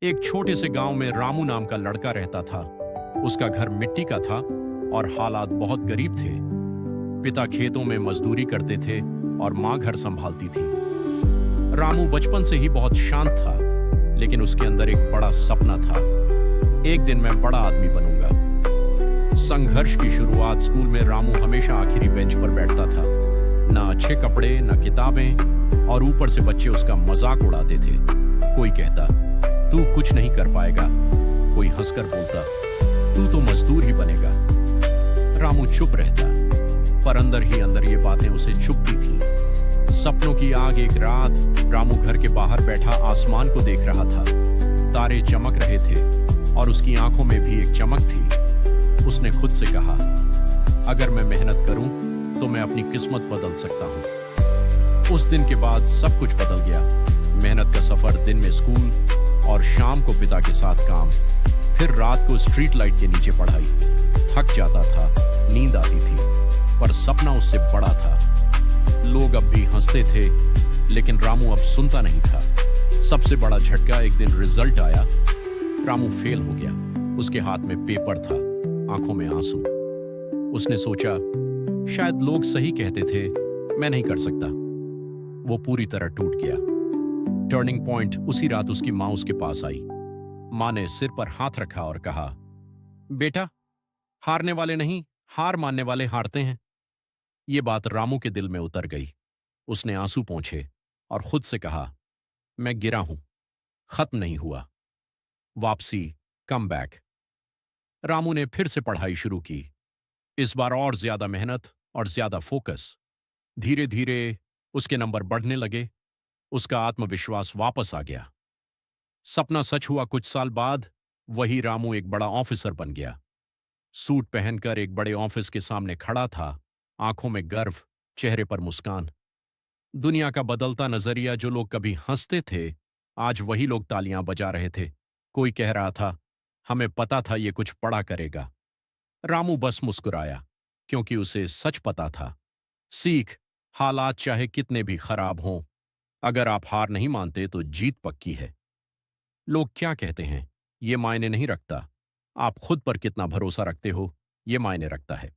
एक छोटे से गांव में रामू नाम का लड़का रहता था। उसका घर मिट्टी का था और हालात बहुत गरीब थे। पिता खेतों में मजदूरी करते थे और माँ घर संभालती थी। रामू बचपन से ही बहुत शांत था, लेकिन उसके अंदर एक बड़ा सपना था। एक दिन मैं बड़ा आदमी बनूंगा। संघर्ष की शुरुआत स्कूल में रामू हमेशा आखिरी बेंच पर बैठता था। ना अच्छे कपड़े, ना किताबें, और ऊपर से बच्चे उसका मजाक उड़ाते थे। कोई कहता, तू कुछ नहीं कर पाएगा। कोई हंसकर बोलता, तू तो मजदूर ही बनेगा। रामू चुप रहता, पर अंदर ही अंदर ये बातें उसे चुभती थी। सपनों की आग। एक रात रामू घर के बाहर बैठा आसमान को देख रहा था। तारे चमक रहे थे और उसकी आंखों में भी एक चमक थी। उसने खुद से कहा, अगर मैं मेहनत करूं तो मैं अपनी किस्मत बदल सकता हूं। उस दिन के बाद सब कुछ बदल गया। मेहनत का सफर, दिन में स्कूल और शाम को पिता के साथ काम, फिर रात को स्ट्रीट लाइट के नीचे पढ़ाई। थक जाता था, नींद आती थी, पर सपना उससे बड़ा था। लोग अब भी हंसते थे, लेकिन रामू अब सुनता नहीं था। सबसे बड़ा झटका, एक दिन रिजल्ट आया। रामू फेल हो गया। उसके हाथ में पेपर था, आंखों में आंसू। उसने सोचा, शायद लोग सही कहते थे, मैं नहीं कर सकता। वो पूरी तरह टूट गया। टर्निंग पॉइंट उसी रात उसकी माँ उसके पास आई। माँ ने सिर पर हाथ रखा और कहा, बेटा, हारने वाले नहीं, हार मानने वाले हारते हैं। ये बात रामू के दिल में उतर गई। उसने आंसू पोंछे और खुद से कहा, मैं गिरा हूं, खत्म नहीं हुआ। वापसी, कम बैक। रामू ने फिर से पढ़ाई शुरू की। इस बार और ज्यादा मेहनत और ज्यादा फोकस। धीरे धीरे उसके नंबर बढ़ने लगे। उसका आत्मविश्वास वापस आ गया। सपना सच हुआ। कुछ साल बाद वही रामू एक बड़ा ऑफिसर बन गया। सूट पहनकर एक बड़े ऑफिस के सामने खड़ा था, आंखों में गर्व, चेहरे पर मुस्कान। दुनिया का बदलता नजरिया। जो लोग कभी हंसते थे, आज वही लोग तालियां बजा रहे थे। कोई कह रहा था, हमें पता था ये कुछ बड़ा करेगा। रामू बस मुस्कुराया, क्योंकि उसे सच पता था। सीख, हालात चाहे कितने भी खराब हों, अगर आप हार नहीं मानते तो जीत पक्की है। लोग क्या कहते हैं, ये मायने नहीं रखता। आप खुद पर कितना भरोसा रखते हो, ये मायने रखता है।